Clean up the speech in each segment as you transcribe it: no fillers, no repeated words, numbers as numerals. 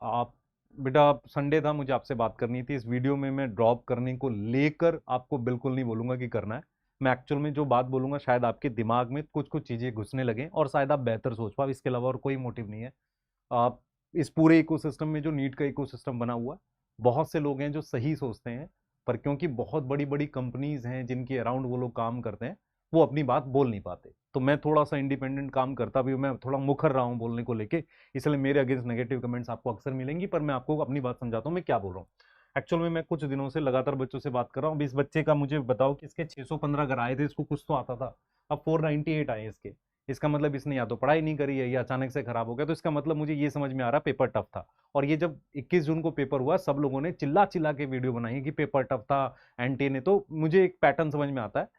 आप बेटा, संडे था, मुझे आपसे बात करनी थी। इस वीडियो में मैं ड्रॉप करने को लेकर आपको बिल्कुल नहीं बोलूंगा कि करना है। मैं एक्चुअल में जो बात बोलूंगा शायद आपके दिमाग में कुछ कुछ चीजें घुसने लगें और शायद आप बेहतर सोच पाओ। इसके अलावा और कोई मोटिव नहीं है। आप इस पूरे इकोसिस्टम में जो नीट का इकोसिस्टम बना हुआ, बहुत से लोग हैं जो सही सोचते हैं, पर क्योंकि बहुत बड़ी बड़ी कंपनीज हैं जिनके अराउंड वो लोग काम करते हैं, वो अपनी बात बोल नहीं पाते। तो मैं थोड़ा सा इंडिपेंडेंट काम करता भी हूं, मैं थोड़ा मुखर रहा हूं बोलने को लेके, इसलिए मेरे अगेंस्ट नेगेटिव कमेंट्स आपको अक्सर मिलेंगी। पर मैं आपको अपनी बात समझाता हूं मैं क्या बोल रहा हूँ। एक्चुअल में मैं कुछ दिनों से लगातार बच्चों से बात कर रहा हूँ। अब इस बच्चे का मुझे बताओ कि इसके 615 अगर आए थे, इसको कुछ तो आता था, अब 498 आए इसके। इसका मतलब इसने या तो पढ़ाई नहीं करी है या अचानक से खराब हो गया। तो इसका मतलब मुझे ये समझ में आ रहा पेपर टफ था। और ये जब 21 जून को पेपर हुआ, सब लोगों ने चिल्ला चिल्ला के वीडियो बनाई कि पेपर टफ था, एनटीए ने। तो मुझे एक पैटर्न समझ में आता है,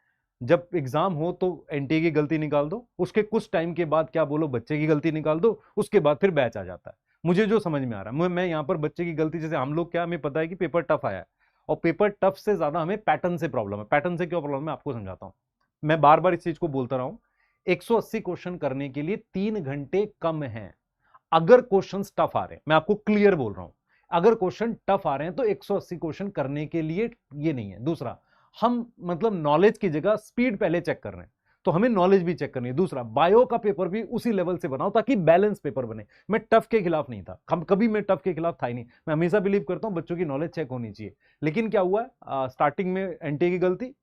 जब एग्जाम हो तो एनटीए की गलती निकाल दो, उसके कुछ टाइम के बाद क्या बोलो, बच्चे की गलती निकाल दो, उसके बाद फिर बैच आ जाता है। मुझे जो समझ में आ रहा है, मैं यहाँ पर बच्चे की गलती, जैसे हम लोग क्या, हमें पता है कि पेपर टफ आया है, और पेपर टफ से ज्यादा हमें पैटर्न से प्रॉब्लम है। पैटर्न से क्यों प्रॉब्लम है आपको समझाता हूं। मैं बार बार इस चीज को बोलता रहा हूं, 180 क्वेश्चन करने के लिए 3 घंटे कम है। अगर क्वेश्चन टफ आ रहे हैं, मैं आपको क्लियर बोल रहा हूं, अगर क्वेश्चन टफ आ रहे हैं तो 180 क्वेश्चन करने के लिए ये नहीं है। दूसरा, हम मतलब नॉलेज की जगह स्पीड पहले चेक कर रहे हैं, तो हमें नॉलेज भी चेक करनी है। दूसरा, बायो का पेपर भी उसी लेवल से बनाओ ताकि बैलेंस पेपर बने। मैं टफ के खिलाफ नहीं था, कभी मैं टफ के खिलाफ था ही नहीं। मैं हमेशा बिलीव करता हूं बच्चों की नॉलेज चेक होनी चाहिए। लेकिन क्या हुआ, स्टार्टिंग में एनटीए की गलती,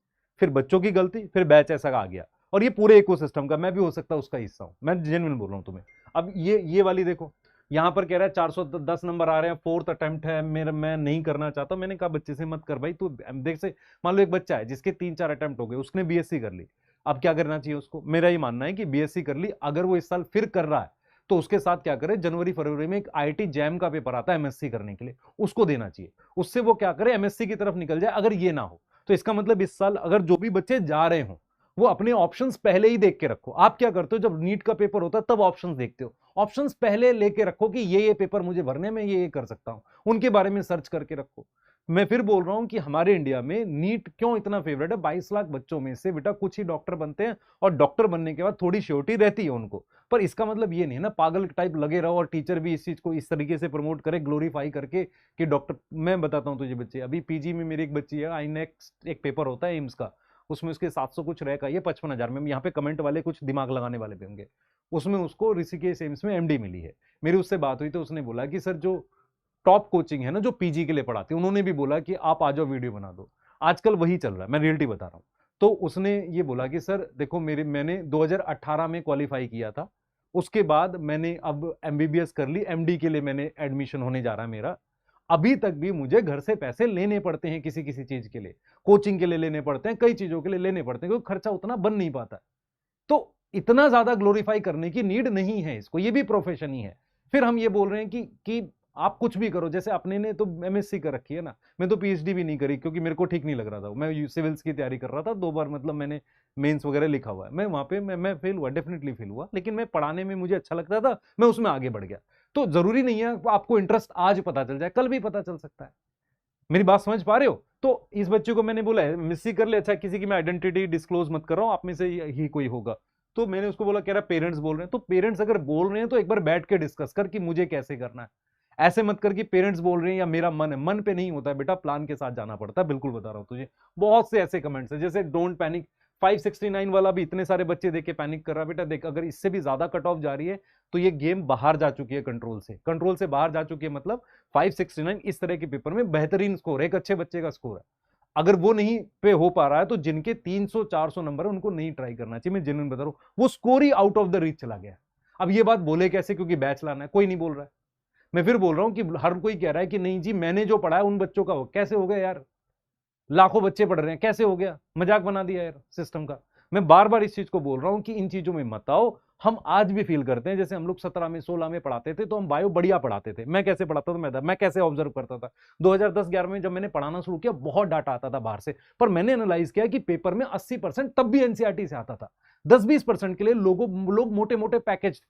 फिर बच्चों की गलती, फिर बैच ऐसा आ गया। और ये पूरे इकोसिस्टम का, मैं भी हो सकता है उसका हिस्सा हूं, मैं जेन्युइन बोल रहा हूं तुम्हें। अब ये वाली देखो, यहां पर कह रहा है 410 नंबर आ रहे हैं, फोर्थ अटेम्प्ट है मेरा, मैं नहीं करना चाहता। मैंने कहा बच्चे से मत कर भाई, तू देख से, मान लो एक बच्चा है जिसके 3-4 अटेम्प्ट हो गए, उसने बीएससी कर ली, अब क्या करना चाहिए उसको? मेरा ये मानना है कि बीएससी कर ली, अगर वो इस साल फिर कर रहा है तो उसके साथ क्या करे, जनवरी फरवरी में एक आईआईटी जैम का पेपर आता है एमएससी करने के लिए, उसको देना चाहिए। उससे वो क्या करे, एमएससी की तरफ निकल जाए। अगर ये ना हो तो इसका मतलब इस साल अगर जो भी बच्चे जा रहे हो, वो अपने ऑप्शंस पहले ही देख के रखो। आप क्या करते हो, जब नीट का पेपर होता है तब ऑप्शंस देखते हो, ऑप्शंस पहले लेके रखो कि ये पेपर मुझे भरने में ये कर सकता हूं, उनके बारे में सर्च करके रखो। मैं फिर बोल रहा हूं कि हमारे इंडिया में नीट क्यों इतना फेवरेट है। 22 लाख बच्चों में से बेटा कुछ ही डॉक्टर बनते हैं, और डॉक्टर बनने के बाद थोड़ी श्योरिटी रहती है उनको। पर इसका मतलब ये नहीं ना पागल टाइप लगे रहो, और टीचर भी इस चीज को इस तरीके से प्रमोट करे, ग्लोरीफाई करके कि डॉक्टर। मैं बताता हूं तुझे, बच्चे अभी पीजी में, मेरी एक बच्ची है, आई नेक्स्ट एक पेपर होता है एम्स का, उसमें उसके 700 कुछ रैंक आई है 55,000 में। यहाँ पे कमेंट वाले कुछ दिमाग लगाने वाले भी होंगे, उसमें उसको ऋषिकेश एम्स में एमडी मिली है। मेरी उससे बात हुई तो उसने बोला कि सर, जो टॉप कोचिंग है ना, जो पीजी के लिए पढ़ाती है, उन्होंने भी बोला कि आप आ जाओ वीडियो बना दो। आजकल वही चल रहा है, मैं रियलिटी बता रहा हूँ। तो उसने ये बोला कि सर देखो, मैंने 2018 में क्वालिफाई किया था, उसके बाद मैंने अब एमबीबीएस कर ली, एमडी के लिए मैंने एडमिशन होने जा रहा है मेरा। अभी तक भी मुझे घर से पैसे लेने पड़ते हैं, किसी किसी चीज के लिए, कोचिंग के लिए लेने पड़ते हैं, कई चीजों के लिए लेने पड़ते हैं, क्योंकि खर्चा उतना बन नहीं पाता। तो इतना ज्यादा ग्लोरीफाई करने की नीड नहीं है इसको, ये भी प्रोफेशन ही है। फिर हम ये बोल रहे हैं कि आप कुछ भी करो। जैसे अपने ने तो एमएससी कर रखी है ना, मैं तो पीएचडी भी नहीं करी क्योंकि मेरे को ठीक नहीं लग रहा था। मैं सिविल्स की तैयारी कर रहा था, 2 बार मतलब मैंने मेंस वगैरह लिखा हुआ है। मैं वहां पे मैं फेल हुआ, डेफिनेटली फेल हुआ, लेकिन मैं पढ़ाने में मुझे अच्छा लगता था, मैं उसमें आगे बढ़ गया। तो जरूरी नहीं है आपको इंटरेस्ट आज पता चल जाए, कल भी पता चल सकता है। मेरी बात समझ पा रहे हो? तो इस बच्चे को मैंने बोला है मिस्सी कर ले, अच्छा किसी की मैं आइडेंटिटी डिस्क्लोज मत कर रहा हूं, आप में से ही कोई होगा। तो मैंने उसको बोला, कह रहा पेरेंट्स बोल रहे हैं। तो पेरेंट्स अगर बोल रहे हैं तो एक बार बैठ के डिस्कस कर कि मुझे कैसे करना है। ऐसे मत कर कि पेरेंट्स बोल रहे हैं या मेरा मन है, मन पे नहीं होता है बेटा, प्लान के साथ जाना पड़ता है। बिल्कुल बता रहा हूं तुझे। बहुत से ऐसे कमेंट्स है, जैसे डोंट पैनिक 569 वाला भी इतने सारे बच्चे देख के पैनिक कर रहा है। बेटा देख, अगर इससे भी ज्यादा कट ऑफ जा रही है तो ये गेम बाहर जा चुकी है कंट्रोल से, कंट्रोल से बाहर जा चुकी है। मतलब 569 इस तरह के पेपर में बेहतरीन स्कोर है, एक अच्छे बच्चे का स्कोर है। अगर वो नहीं पे हो पा रहा है तो जिनके 300-400 नंबर है उनको नहीं ट्राई करना चाहिए। मैं जेन्युइन बता रहा हूं, वो score he out of the reach चला गया। अब ये बात बोले कैसे, क्योंकि बैच लाना है, कोई नहीं बोल रहा है। मैं फिर बोल रहा हूं कि हर कोई कह रहा है कि नहीं जी मैंने जो पढ़ा है उन बच्चों का हो, कैसे हो गया यार? लाखों बच्चे पढ़ रहे हैं, कैसे हो गया? मजाक बना दिया यार सिस्टम का। मैं बार बार इस चीज को बोल रहा हूं कि इन चीजों में मत आओ। हम आज भी फील करते हैं, जैसे हम लोग 17 में 16 में पढ़ाते थे तो हम बायो बढ़िया पढ़ाते थे। मैं कैसे पढ़ाता था, मैं कैसे ऑब्जर्व करता था। 2010-11 में जब मैंने पढ़ाना शुरू किया, बहुत डाटा आता था बाहर से, पर मैंने एनालाइज किया कि पेपर में 80% तब भी एनसीईआरटी से आता था। 10-20% के लिए लोग मोटे मोटे पैकेज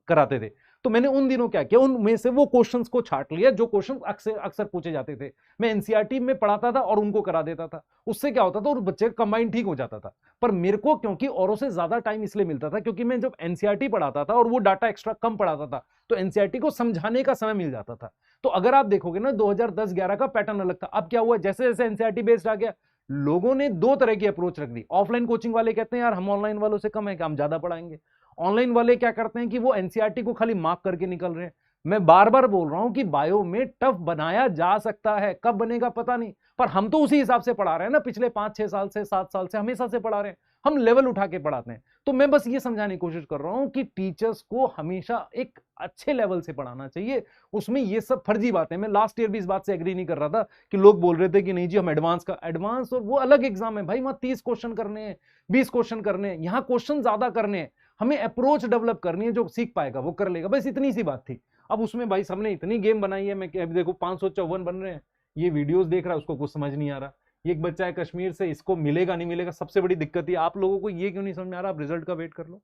कराते थे। तो मैंने उन दिनों क्या किया, उनमें से वो क्वेश्चंस को छांट लिया जो क्वेश्चन अक्सर अक्सर पूछे जाते थे। मैं एनसीईआरटी में पढ़ाता था और उनको करा देता था। उससे क्या होता था, और बच्चे का कंबाइन ठीक हो जाता था। पर मेरे को क्योंकि औरों से ज्यादा टाइम इसलिए मिलता था क्योंकि मैं जब एनसीईआरटी पढ़ाता था और वो डाटा एक्स्ट्रा कम पढ़ाता था, तो एनसीईआरटी को समझाने का समय मिल जाता था। तो अगर आप देखोगे ना, 2010-11 का पैटर्न अलग था। अब क्या हुआ, जैसे जैसे एनसीईआरटी बेस्ड आ गया, लोगों ने दो तरह की अप्रोच रख दी। ऑफलाइन कोचिंग वाले कहते हैं यार हम ऑनलाइन वालों से कम है कि हम ज्यादा पढ़ाएंगे। ऑनलाइन वाले क्या करते हैं कि वो एनसीईआरटी को खाली मार्क करके निकल रहे हैं। मैं बार बार बोल रहा हूं कि बायो में टफ बनाया जा सकता है, कब बनेगा पता नहीं, पर हम तो उसी हिसाब से पढ़ा रहे हैं ना, पिछले 5-6 साल से 7 साल से हमेशा से पढ़ा रहे हैं, हम लेवल उठा के पढ़ाते हैं। तो मैं बस ये समझाने की कोशिश कर रहा हूं कि टीचर्स को हमेशा एक अच्छे लेवल से पढ़ाना चाहिए। उसमें ये सब फर्जी बातें, मैं लास्ट ईयर भी इस बात से एग्री नहीं कर रहा था कि लोग बोल रहे थे कि नहीं जी हम एडवांस का, एडवांस और वो अलग एग्जाम है भाई, वहां 30 क्वेश्चन करने हैं, 20 क्वेश्चन करने हैं, यहाँ क्वेश्चन ज्यादा करने हैं। हमें अप्रोच डेवलप करनी है, जो सीख पाएगा वो कर लेगा, बस इतनी सी बात थी। अब उसमें भाई सबने इतनी गेम बनाई है, मैं अभी देखो 554 बन रहे हैं, ये वीडियोस देख रहा है, उसको कुछ समझ नहीं आ रहा। ये एक बच्चा है कश्मीर से, इसको मिलेगा नहीं मिलेगा, सबसे बड़ी दिक्कत है आप लोगों को ये क्यों नहीं समझ में आ रहा, आप रिजल्ट का वेट कर लो।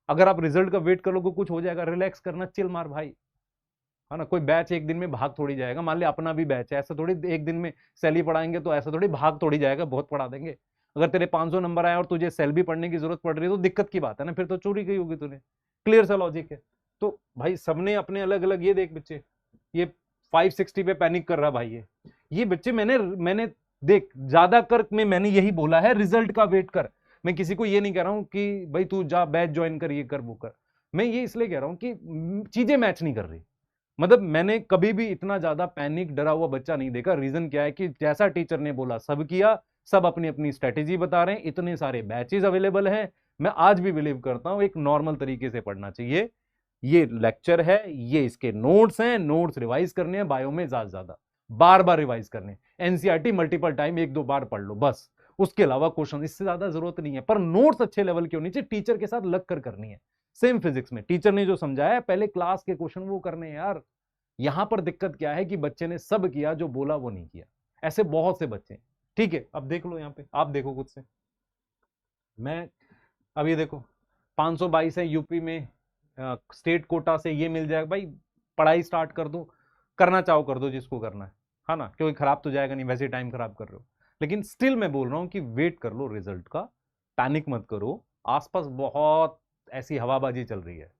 अगर आप रिजल्ट का वेट कर लोगे कुछ हो जाएगा, रिलैक्स करना, चिल मार भाई, है ना। कोई बैच एक दिन में भाग थोड़ी जाएगा, मान लिया अपना भी बैच है, ऐसा थोड़ी एक दिन में सेल ही पढ़ाएंगे, तो ऐसा थोड़ी भाग थोड़ी जाएगा, बहुत पढ़ा देंगे। अगर तेरे 500 नंबर आए और तुझे सेल भी पढ़ने की जरूरत पड़ रही है तो दिक्कत की बात है ना, फिर तो चोरी गई होगी तूने। क्लियर सा लॉजिक है। तो भाई सबने अपने अलग अलग, ये देख बच्चे, ये 560 पे पैनिक कर रहा भाई, ये बच्चे मैंने देख ज्यादा कर में मैंने यही बोला है, रिजल्ट का वेट कर। मैं किसी को ये नहीं कह रहा हूं कि भाई तू जा बैच ज्वाइन कर, ये कर वो कर। मैं ये इसलिए कह रहा हूं कि चीजें मैच नहीं कर रही। मतलब मैंने कभी भी इतना ज्यादा पैनिक डरा हुआ बच्चा नहीं देखा। रीजन क्या है कि जैसा टीचर ने बोला सब किया, सब अपनी अपनी स्ट्रेटेजी बता रहे हैं, इतने सारे बैचेस अवेलेबल हैं। मैं आज भी बिलीव करता हूं एक नॉर्मल तरीके से पढ़ना चाहिए। ये लेक्चर है, ये इसके नोट्स हैं, नोट्स रिवाइज करने हैं, बायो में ज्यादा ज्यादा बार बार रिवाइज करने, एनसीईआरटी मल्टीपल टाइम 1-2 बार पढ़ लो बस। उसके अलावा क्वेश्चन इससे ज्यादा जरूरत नहीं है, पर नोट्स अच्छे लेवल की होनी चाहिए, टीचर के साथ लग कर करनी है। सेम फिजिक्स में टीचर ने जो समझाया पहले क्लास के क्वेश्चन वो करने हैं यार। यहां पर दिक्कत क्या है कि बच्चे ने सब किया, जो बोला वो नहीं किया। ऐसे बहुत से बच्चे। ठीक है, अब देख लो, यहाँ पे आप देखो खुद से। मैं अब ये देखो 522 है यूपी में, स्टेट कोटा से ये मिल जाएगा भाई। पढ़ाई स्टार्ट कर दो, करना चाहो कर दो जिसको करना है ना, क्योंकि खराब तो जाएगा नहीं, वैसे टाइम खराब कर रहे हो। लेकिन स्टिल मैं बोल रहा हूं कि वेट कर लो रिजल्ट का, पैनिक मत करो। आसपास बहुत ऐसी हवाबाजी चल रही है।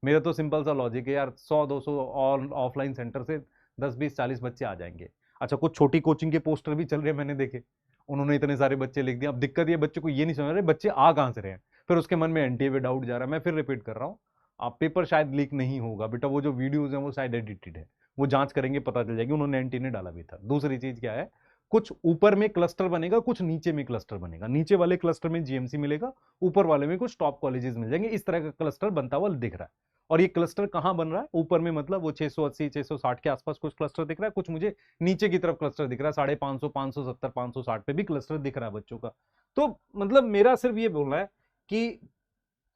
मेरा तो सिंपल सा लॉजिक है यार, 100-200 और ऑफलाइन सेंटर से 10-20-40 बच्चे आ जाएंगे। अच्छा, कुछ छोटी कोचिंग के पोस्टर भी चल रहे हैं, मैंने देखे, उन्होंने इतने सारे बच्चे लिख दिए। अब दिक्कत ये बच्चे को ये नहीं समझ रहे बच्चे आ कहां से रहे हैं, फिर उसके मन में एनटीए पे डाउट जा रहा है। मैं फिर रिपीट कर रहा हूँ, आप पेपर शायद लीक नहीं होगा बेटा, वो जो वीडियोज हैं वो शायद एडिटेड है, वो जांच करेंगे पता चल जाएगी, उन्होंने एनटीए ने डाला भी था। दूसरी चीज क्या है, कुछ ऊपर में क्लस्टर बनेगा, कुछ नीचे में क्लस्टर बनेगा, नीचे वाले क्लस्टर में जीएमसी मिलेगा, ऊपर वाले में कुछ टॉप कॉलेजेस मिल जाएंगे, इस तरह का क्लस्टर बनता हुआ दिख रहा है। और ये क्लस्टर कहां बन रहा है, ऊपर में, मतलब वो 680 660 के आसपास कुछ क्लस्टर दिख रहा है, कुछ मुझे नीचे की तरफ क्लस्टर दिख रहा है, 550 570 560 पे भी क्लस्टर दिख रहा है बच्चों का। तो मतलब मेरा सिर्फ ये बोलना है कि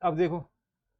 अब देखो